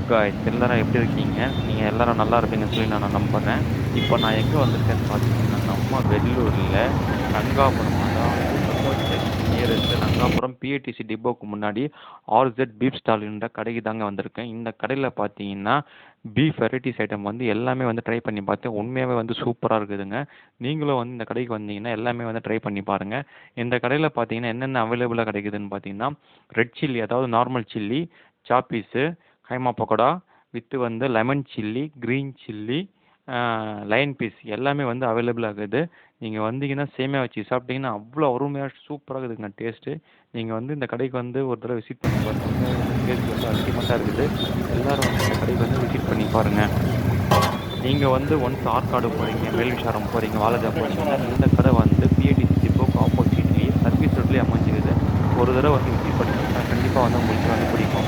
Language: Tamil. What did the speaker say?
காய்ஸ் எல்லாரும் எப்படி இருக்கீங்க? நீங்க எல்லாரும் நல்லா இருப்பீங்கன்னு சொல்லி நான் நம்புறேன். இப்போ நான் எங்க வந்திருக்கேன்னு பார்த்தீங்கன்னா, நம்ம வெள்ளூர்ல ரங்காபுரம் அதாவது பஸ் நியரஸ்ட் ரங்காபுரம் பிஏடிசி டிப்போக்கு முன்னாடி ஆர்செட் பீஃப் ஸ்டால்ன்ற கடைக்கு தாங்க வந்திருக்கேன். இந்த கடையில பார்த்தீங்கன்னா, பீஃப் வெரைட்டிஸ் ஐட்டம் வந்து எல்லாமே வந்து ட்ரை பண்ணி பார்த்தேன். உண்மையாவே வந்து சூப்பரா இருக்குதுங்க. நீங்களும் வந்து இந்த கடைக்கு வந்தீங்கன்னா, எல்லாமே வந்து ட்ரை பண்ணி பாருங்க. இந்த கடையில பார்த்தீங்கன்னா, என்னென்ன அவைலபிளா கிடைக்குதுன்னு பார்த்தீங்கன்னா, ரெட் சில்லி அதாவது நார்மல் சில்லி, சாப்பீஸு, கைமா பக்கோடா வித் வந்து லெமன் சில்லி, கிரீன் சில்லி, லயன் பீஸ் எல்லாமே வந்து அவைலபிளா இருக்குது. நீங்க வந்தீங்கன்னா சேமியா வச்சு சாப்பிட்டீங்கன்னா அவ்வளோ அருமையா சூப்பரா இருக்குதுங்க டேஸ்ட்டு. நீங்க வந்து இந்த கடைக்கு வந்து ஒரு தடவை விசிட் பண்ணி பாருங்க. உண்மையாவே வந்து டேஸ்ட் வந்து அல்டிமேட்டா இருக்குது. எல்லாரும் வந்து இந்த கடைக்கு வந்து விசிட் பண்ணி பாருங்க. நீங்க வந்து ஒன்ஸ் ஆற்காடு போறீங்க, வேல்விசாரம் போறீங்க, வாலாஜா போனீங்கன்னா இந்த கடை வந்து பிஏடிசி டிப்போக்கு ஆப்போசிட்லயே சர்வீஸ் ரோட்லயே அமைஞ்சிருக்குது. ஒரு தடவை வந்து விசிட் பண்ணி பார்த்தா கண்டிப்பா வந்து உங்களுக்கே வந்து பிடிக்கும்.